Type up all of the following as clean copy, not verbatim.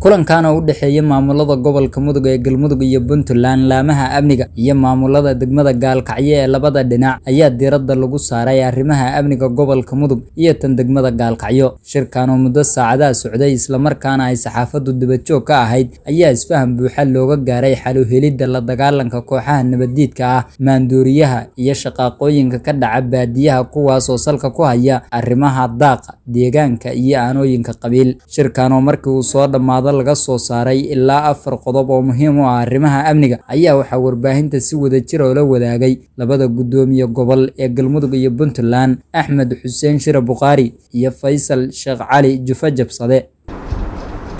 kulankan oo u dhaxeeyay maamulada gobolka Mudug ee Galmudug iyo Puntland laamaha amniga iyo maamulada degmada Gaalkacyo ee labada dhinac ayaa diiradda lagu saaray arrimaha amniga gobolka Mudug iyo tan degmada Gaalkacyo. Shirkan oo muddo saacadaha socday isla markaana ay saxaafadu dibadjoog ka ahayd ayaa isfaham buuxa looga gaaray xal u helidda la dagaalanka kooxaha nabadiidka ah, maandooriyaha iyo shaqaqooyinka ka dhaca baadiyaha kuwaas oo salka ku haya arrimaha daaqa, deegaanka iyo aanooyinka qabiil. Shirkan oo markii uu soo dhamaado laga soo saaray ilaa 4 qodob oo muhiim u ah arrimaha amniga ayaa waxa warbaahinta si wadajir ah la wadaagay labada gudoomiye gobol ee Galmudug iyo Puntland, Axmed Xuseen Shire Buqaari iyo Faysal Sheekh Cali Jufa Jabsade.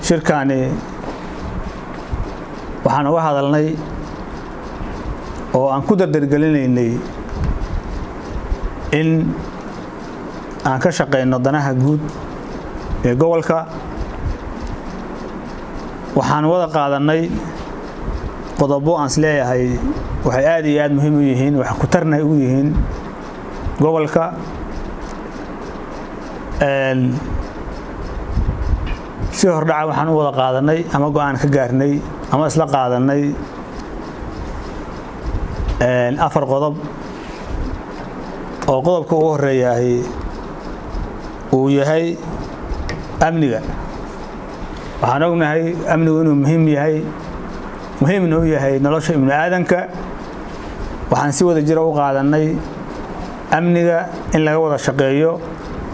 shirkaani waxaan uga hadalnay oo aan ku dardargelinaynay in aan ka shaqeyno danaha guud ee gobolka. waxaan wada qaadanay qodobo aan isleeyahay waxay aad iyo aad muhiim u yihiin, wax ku tarnay u yihiin gobolka. si hordhaca waxaan u wada qaadanay ama go'aan ka gaarnay ama isla qaadanay 4 qodob oo qodobka ugu horeeyahay uu yahay amniga. waxaan ognahay amnigu inuu muhiimna u yahay nolosha ibni aadanka. waxaan si wada jira u qaadanay amniga in laga wada shaqeeyo,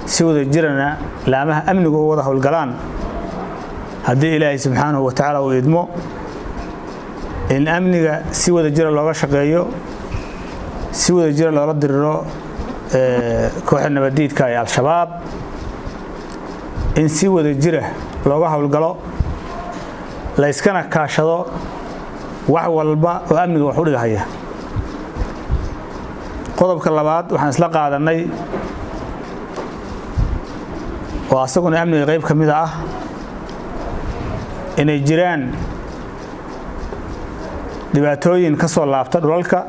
si wada jirana laamaha amnigu u wada howlgalaan haddii Ilaahay subxaanahu wa tacaala uu idmo in amniga si wada jira looga shaqeeyo, si wada jira loola diriro kooxda nabadiidka ee Al-Shabaab, in si wada jira looga howlgalo, la iskana kaashado wax walba oo amniga wax u dhigaya. qodobka labaad waxaan isla qaadanay oo asaguna amniga qayb kamid ah inay jiraan dhibaatooyin ka soo laabta dhulalka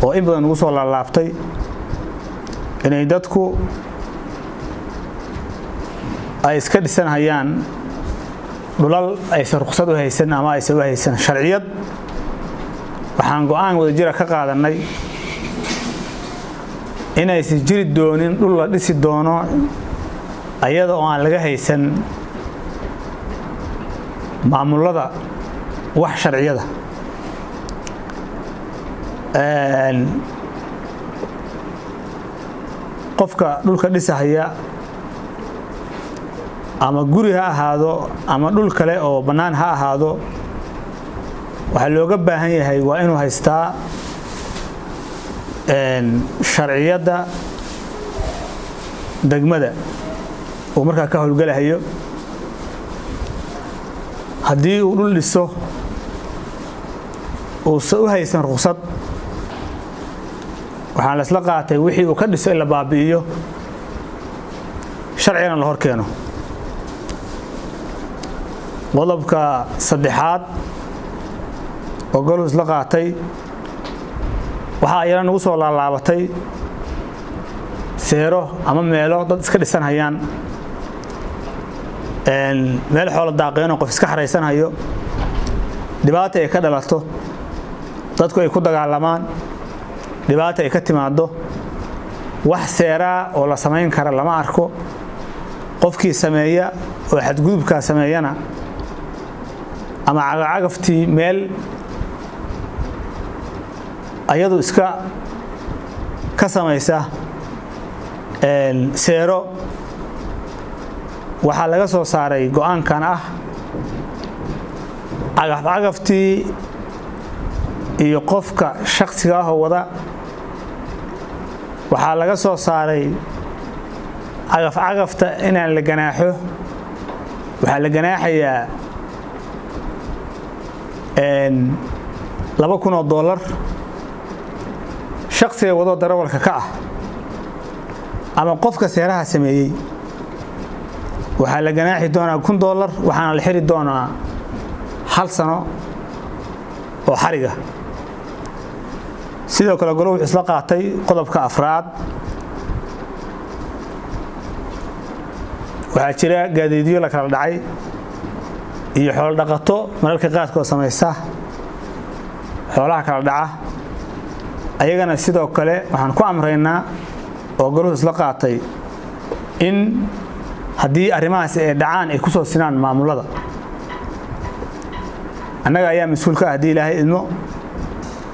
oo in badan ugu soo laabtay, inay dadku ay iska dhisanayaan dhulal aysan ruqsad u haysan ama aysan u haysan sharciyad. waxaan go'aan wada jira ka qaadanay inaysan jiri doonin dhul la dhisi doono ayada oo aan laga haysan maamulada wax sharciyada. qofka dhulka dhisahaya ama guri ha ahaado ama dhul kale oo bannaan ha ahaado, waxaa looga baahan yahay waa inuu haystaa sharciyada degmada uu markaa ka howlgalayo. haddii uu dhul dhiso uusan u haysan ruqsad, waxaan la isla qaatay wixii uu ka dhiso in la baabi'iyo, sharcigana la hor keeno. qodobka saddexaad oo goluhu isla qaatay waxaa ayana nagu soo laalaabatay seero ama meelo dad iska dhisanayaan, meel xoolo daaqeen oo qof iska xaraysanayo, dhibaato ay ka dhalato, dadku ay ku dagaalamaan, dhibaato ay ka timaado, wax seeraa oo la samayn kara lama arko. qofkii sameeya oo xadgudubkaa sameeyana ama cagaftii meel ayadu iska ka samaysa seero, waxaa laga soo saaray go'aankan ah cagaftii iyo qofka shakhsiga ah oo wada. waxaa laga soo saaray cagafta inaan la ganaaxo. waxaa la ganaaxayaa $2,000 shakhsiga wado darawalka ka ah ama qofka seeraha sameeyey. waxaa la ganaaxi doonaa $1,000, waxaana la xiri doonaa 1 sano oo xariga. sidoo kale goluhu wuxuu isla qaatay qodobka 4 waxaa jira gaadiidyo la kala dhacay iyo xoolo dhaqato mararka qaadkood samaysa xoolaha kala dhaca ayagana sidoo kale waxaan ku amraynaa oo goluhu isla qaatay in haddii arrimahaas ay dhacaan ay ku soo sinaan maamulada annaga ayaa mas'uul ka ah haddii ilaahay idmo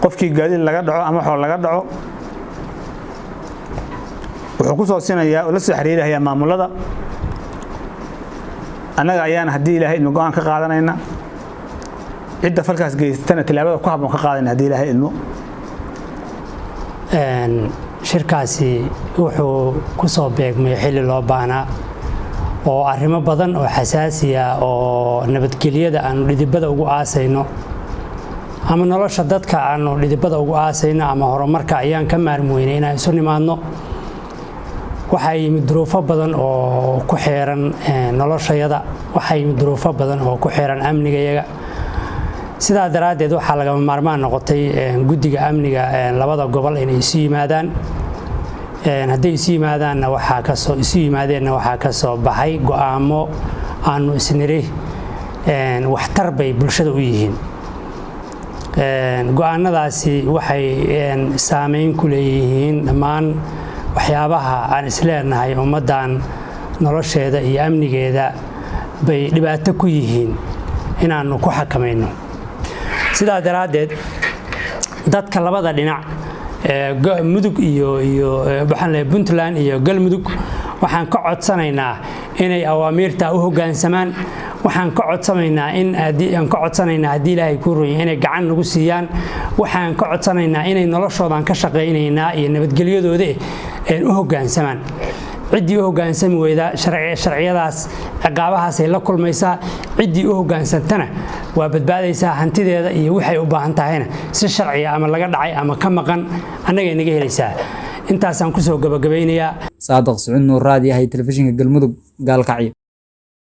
qofkii gaadiid laga dhaco ama xoolo laga dhaco wuxuu ku soo sinayaa oo la soo xiriirayaa maamulada annaga ayaana haddii ilaahay idmo go'aan ka qaadanayna cidda falkaas geystana tilaabada ku habboon ka qaadanayna haddii ilaahay idmo shirkaasi wuxuu ku soo beegmay xilli loo baahnaa oo arrimo badan oo xasaasi ah oo nabadgelyada aanu dhidibada ugu aasayno ama nolosha dadka aanu dhidibada ugu aasayno ama horumarka ayaan ka maarmooynay inaan isu nimaadno waxaa yimid duruufo badan oo ku xeeran noloshayada waxaa yimid duruufo badan oo ku xeeran amnigayaga sidaa daraaddeed waxaa lagama maarmaan noqotay guddiga amniga labada gobol inay isu yimaadaan hadday isu yimaadaanna isu yimaadeenna waxaa ka soo baxay go'aamo aanu isniri waxtar bay bulshada u yihiin go'aanadaasi waxay saameyn ku leeyihiin dhammaan waxyaabaha aan isleenahay ummaddan nolosheeda iyo amnigeeda bay dhibaato ku yihiin inaannu ku xakamayno sidaa daraaddeed dadka labada dhinac mudug iyo Puntland iyo galmudug waxaan ka codsanaynaa inay awaamiirta u hoggaansamaan waxaan ka codsanaynaa haddii ilaahay ku rooyay inay gacan nagu siiyaan waxaan ka codsanaynaa inay noloshoodan ka shaqaynaynaa iyo nabadgelyadooda u hoggaansamaan ciddii u hoggaansami weyda sharciyadaas ciqaabahaas ay la kulmaysaa ciddii u hoggaansantana waa badbaadaysaa hantideeda iyo waxay u baahan tahayna si sharciya ama laga dhacay ama ka maqan annaga inaga helaysaa intaasaan ku soo gabagabeynayaa Saadaq Sicid Nuur raadiyaha telefishinka Galmudug gaalkacyo